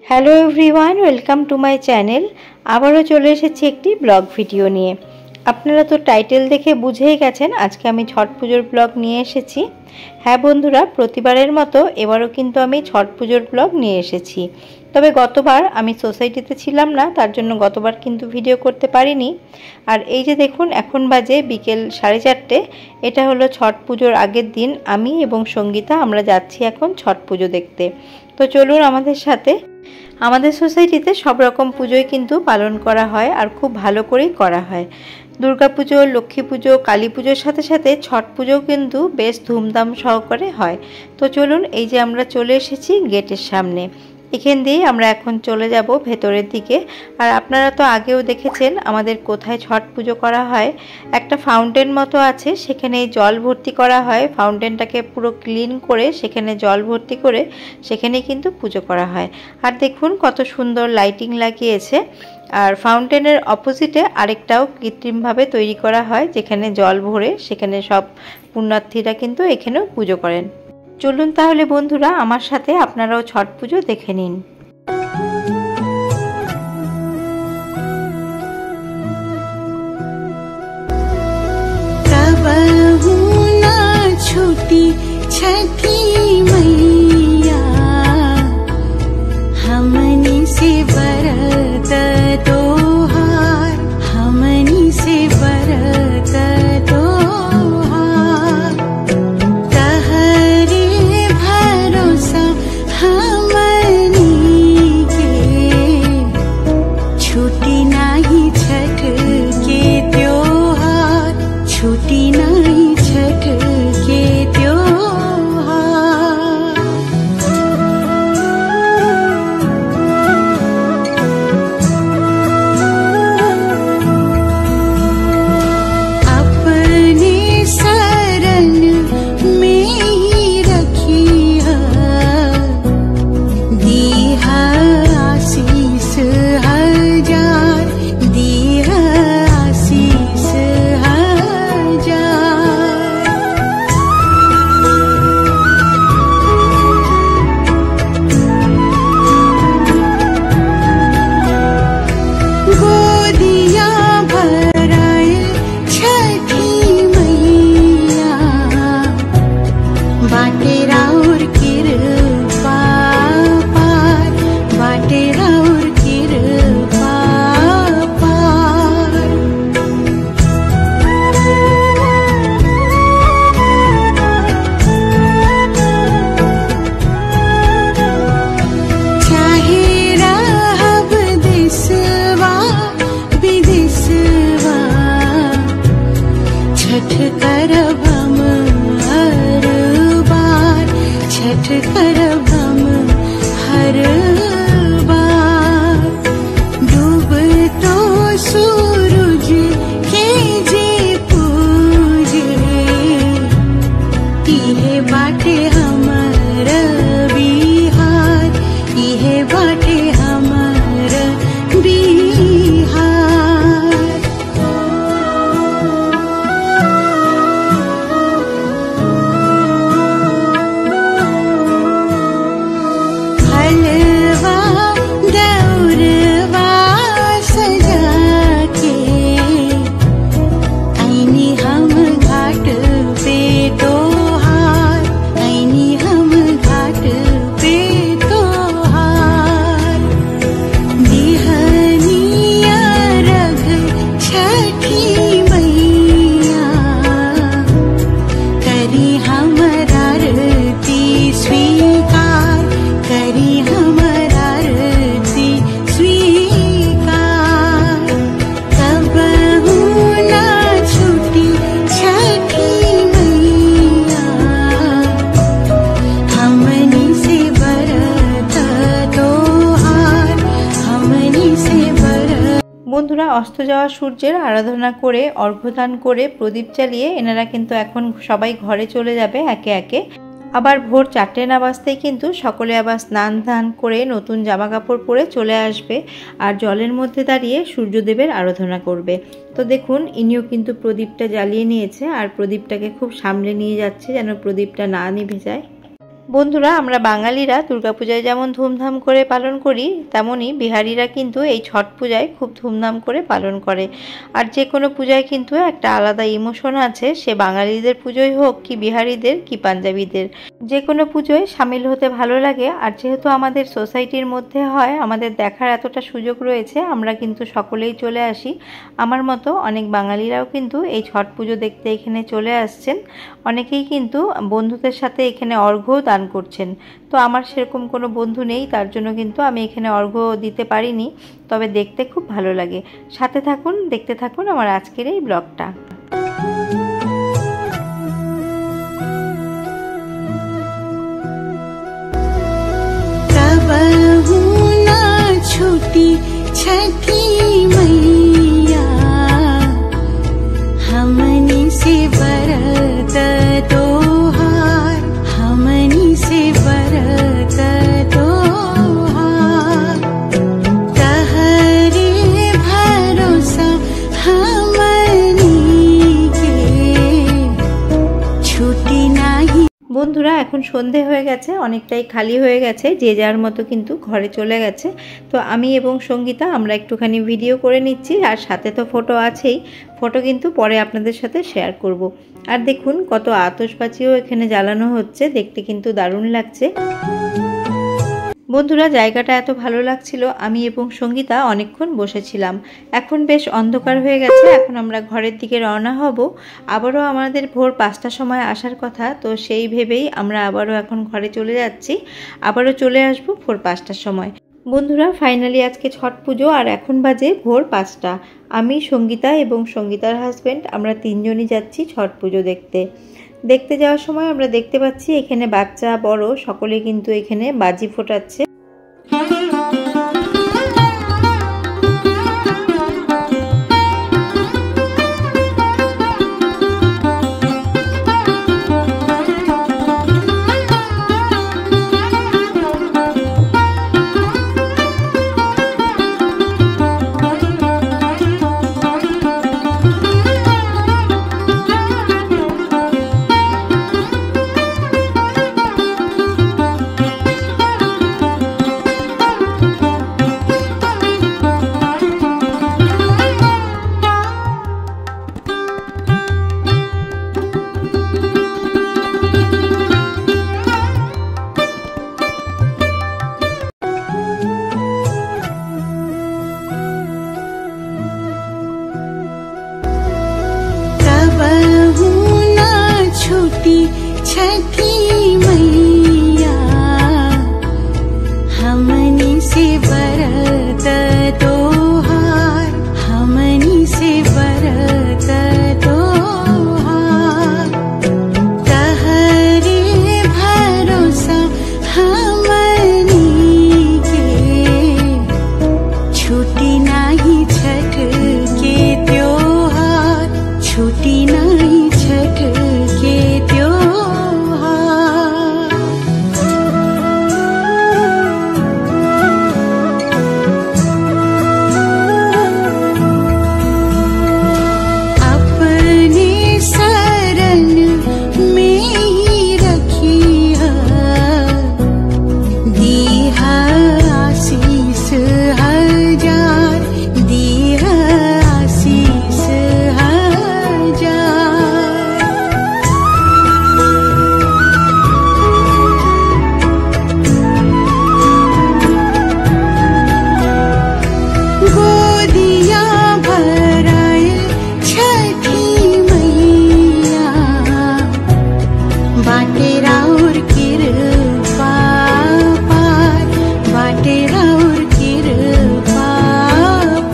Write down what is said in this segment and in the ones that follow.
Hello everyone, welcome to my channel. আবারও চলে এসেছি একটি ব্লগ ভিডিও নিয়ে। আপনারা তো টাইটেল দেখে বুঝেই গেছেন আজকে আমি ছট পুজোর ব্লগ নিয়ে এসেছি। হ্যাঁ বন্ধুরা, প্রতিবারের মতো এবারও কিন্তু আমি ছট পুজোর ব্লগ নিয়ে এসেছি। তবে গতবার আমি সোসাইটিতে ছিলাম না, তার জন্য গতবার কিন্তু ভিডিও করতে পারিনি। আর এই যে দেখুন, এখন বাজে বিকেল 4:30। এটা হলো ছট পুজোর আগের দিন। আমি এবং সঙ্গীতা আমরা যাচ্ছি এখন ছট পুজো দেখতে। তো চলুন আমাদের সাথে। আমাদের সোসাইটিতে সব রকম পুজোই কিন্তু পালন করা হয় আর খুব ভালো করেই করা হয়। দুর্গা পুজো, লক্ষ্মী পুজো, কালী পুজোর সাথে সাথে ছট পুজোও কিন্তু বেশ ধুমধাম সহকারে হয়। তো চলুন, এই যে আমরা চলে এসেছি গেটের সামনে। এখান দিয়েই আমরা এখন চলে যাব ভেতরের দিকে। আর আপনারা তো আগেও দেখেছেন আমাদের কোথায় ছট পুজো করা হয়। একটা ফাউন্টেন মতো আছে, সেখানে জল ভর্তি করা হয়। ফাউন্টেনটাকে পুরো ক্লিন করে সেখানে জল ভর্তি করে সেখানে কিন্তু পুজো করা হয়। আর দেখুন কত সুন্দর লাইটিং লাগিয়েছে। আর ফাউন্টেনের অপোজিটে আরেকটাও কৃত্রিমভাবে তৈরি করা হয়, যেখানে জল ভরে সেখানে সব পুণ্যার্থীরা কিন্তু এখানেও পুজো করেন। চলুন তাহলে বন্ধুরা, আমার সাথে আপনারাও ছট পুজো দেখে নিন। छुट्टी छठी मैया हमनी से बरत तोहार, हमनी से बरत तोहार, तहरे भरोसा हमनी के छुट्टी नहीं छठ के त्योहार, छुट्टी नहीं छठ के त्योहार। अपने शरण में ही रखिया, दीहा आशीष हजार, दीहा आशीष हजार। गोदिया भराए छठी मैया, बाटे राउर कृपा पार, बाटे राउर कृपा पार। चाहे रहब देशवा विदेशवा, छठ करब हम हर बार, छठ करब हम हर बार। डूब तो सूरज के जे पूजे, इहे बाटे हमर बिहार, इहे बाटे हमर बिहार। हलवा दौरवा सजा के आईनी हम घाट पे तोहार, आईनी हम घाट पे तोहार। दिहनिया रघ छठी मैया, करी हमर आरती स्वीकार, करी हमर आरती स्वीकार। कबहू ना छूटी छठी मैया, हमनी से बरत तोहार, हमनी से बरत। বন্ধুরা, অস্ত যাওয়া সূর্যের আরাধনা করে অর্ঘ্যদান করে প্রদীপ জ্বালিয়ে এনারা কিন্তু এখন সবাই ঘরে চলে যাবে একে একে। আবার ভোর 4টে না বাজতেই কিন্তু সকলে আবার স্নান ধান করে নতুন জামা কাপড় পরে চলে আসবে আর জলের মধ্যে দাঁড়িয়ে সূর্যদেবের আরাধনা করবে। তো দেখুন, ইনিও কিন্তু প্রদীপটা জ্বালিয়ে নিয়েছে আর প্রদীপটাকে খুব সামলে নিয়ে যাচ্ছে যেন প্রদীপটা না নিভে যায়। বন্ধুরা, আমরা বাঙালিরা দুর্গাপূজায় যেমন ধুমধাম করে পালন করি, তেমনি বিহারিরা কিন্তু এই ছট পূজায় খুব ধুমধাম করে পালন করে। আর যে কোনো পূজায় কিন্তু একটা আলাদা ইমোশন আছে, সে বাঙালিদের পুজোই হোক কি বিহারিদের কি পাঞ্জাবিদের, যে কোনো পুজোয় সামিল হতে ভালো লাগে। আর যেহেতু আমাদের সোসাইটির মধ্যে হয়, আমাদের দেখার এতটা সুযোগ রয়েছে, আমরা কিন্তু সকলেই চলে আসি। আমার মতো অনেক বাঙালিরাও কিন্তু এই ছট পুজো দেখতে এখানে চলে আসছেন। অনেকেই কিন্তু বন্ধুদের সাথে এখানে অর্ঘ্য দান করছেন। তো আমার সেরকম কোনো বন্ধু নেই, তার জন্য কিন্তু আমি এখানে অর্ঘ্য দিতে পারিনি, তবে দেখতে খুব ভালো লাগে। সাথে থাকুন, দেখতে থাকুন আমার আজকের এই ব্লগটা। छूटी छठी मैया हमनी से बरत तोहार, हमनी से बरत तोहार, तहरे भरोसा हमनी के छूटी नहीं। বন্ধুরা, এখন সন্ধে হয়ে গেছে, অনেকটাই খালি হয়ে গেছে, যে যার মতো কিন্তু ঘরে চলে গেছে। তো আমি এবং সঙ্গীতা আমরা একটুখানি ভিডিও করে নিচ্ছি, আর সাথে তো ফটো আছেই। ফটো কিন্তু পরে আপনাদের সাথে শেয়ার করব। আর দেখুন কত আতশবাজিও এখানে জ্বালানো হচ্ছে, দেখতে কিন্তু দারুণ লাগছে। বন্ধুরা, জায়গাটা এত ভালো লাগছিল, আমি এবং সঙ্গীতা অনেকক্ষণ বসেছিলাম। এখন বেশ অন্ধকার হয়ে গেছে, এখন আমরা ঘরের দিকে রওনা হব। আবারও আমাদের ভোর 5টার সময় আসার কথা, তো সেই ভেবেই আমরা আবারও এখন ঘরে চলে যাচ্ছি। আবারও চলে আসব ভোর 5টার সময়। বন্ধুরা, ফাইনালি আজকে ছট পুজো, আর এখন বাজে ভোর 5টা। আমি, সঙ্গীতা এবং সঙ্গীতার হাজব্যান্ড আমরা তিনজনই যাচ্ছি ছট পুজো দেখতে। দেখতে যাওয়ার সময় আমরা দেখতে পাচ্ছি এখানে বাচ্চা বড় সকলে কিন্তু এখানে বাজি ফোটাচ্ছে। छूटी छठी मैया हमनी से बरत तोहार, हमनी से बरत तोहार, तहरे भरोसा हमनी के छूटी नहीं छठ के त्योहार, छूटी नहीं छठ के त्योहार। अपने शरण में ही रखिया, दीहा आशीष हजार, दीहा आशीष हजार। गोदिया भराए छठी मैया, बाटे राउर कृपा पार, बाटे राउर कृपा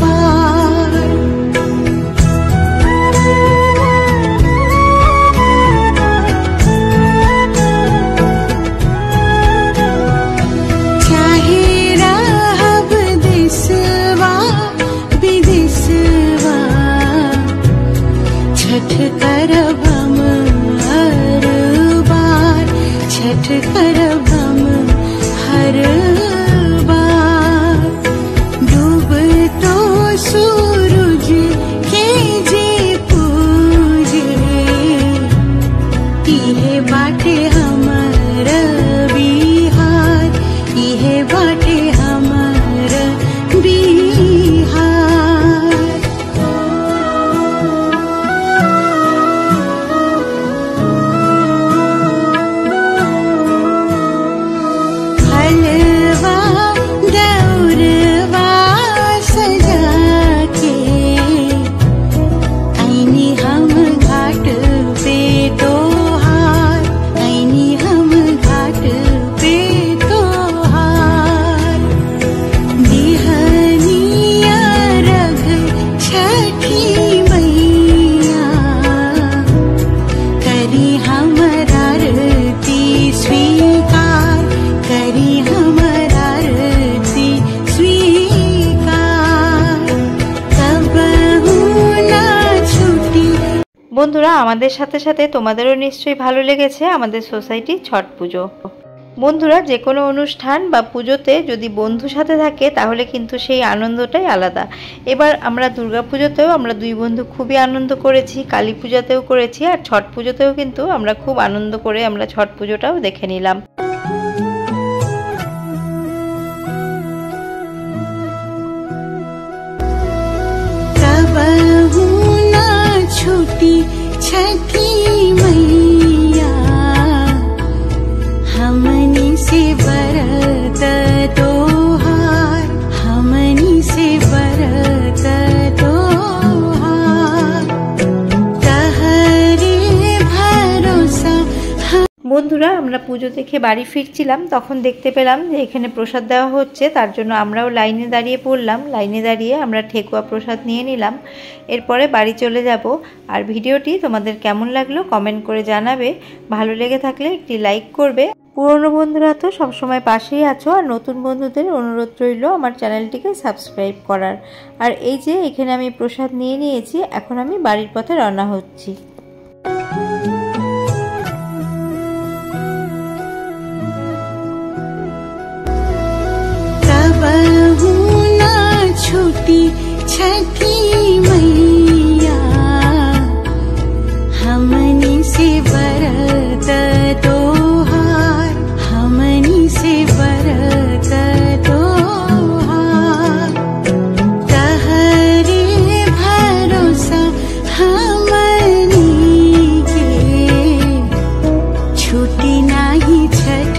पार। चाहे रहब देशवा বন্ধুরা, আমাদের সাথে সাথে তোমাদেরও নিশ্চয়ই ভালো লেগেছে আমাদের সোসাইটির ছট পুজো। বন্ধুরা, যে কোনো অনুষ্ঠান বা পুজোতে যদি বন্ধু সাথে থাকে তাহলে কিন্তু সেই আনন্দটাই আলাদা। এবার আমরা দুর্গা পুজোতেও আমরা দুই বন্ধু খুবই আনন্দ করেছি, কালী পূজাতেও করেছি, আর ছট পুজোতেও কিন্তু আমরা খুব আনন্দ করে আমরা ছট পুজোটাও দেখে নিলাম। छूटी छठी मैया हमनी से बरत तोहार, हमनी से बरत तोहार, तहरे भरोसा। বন্ধুরা, আমরা পুজো দেখে বাড়ি ফিরছিলাম, তখন দেখতে পেলাম যে এখানে প্রসাদ দেওয়া হচ্ছে। তার জন্য আমরাও লাইনে দাঁড়িয়ে পড়লাম। লাইনে দাঁড়িয়ে আমরা ঠেকুয়া প্রসাদ নিয়ে নিলাম। এরপরে বাড়ি চলে যাব। আর ভিডিওটি তোমাদের কেমন লাগলো কমেন্ট করে জানাবে। ভালো লেগে থাকলে একটি লাইক করবে। পুরনো বন্ধুরা তো সবসময় পাশেই আছো, আর নতুন বন্ধুদের অনুরোধ রইল আমার চ্যানেলটিকে সাবস্ক্রাইব করার। আর এই যে এখানে আমি প্রসাদ নিয়ে নিয়েছি, এখন আমি বাড়ির পথে রওনা হচ্ছি। छूटी छठी मैया हमनी से बरत तोहार, हमनी से बरत तोहार, तहरे भरोसा हमनी के छूटी नाही छठ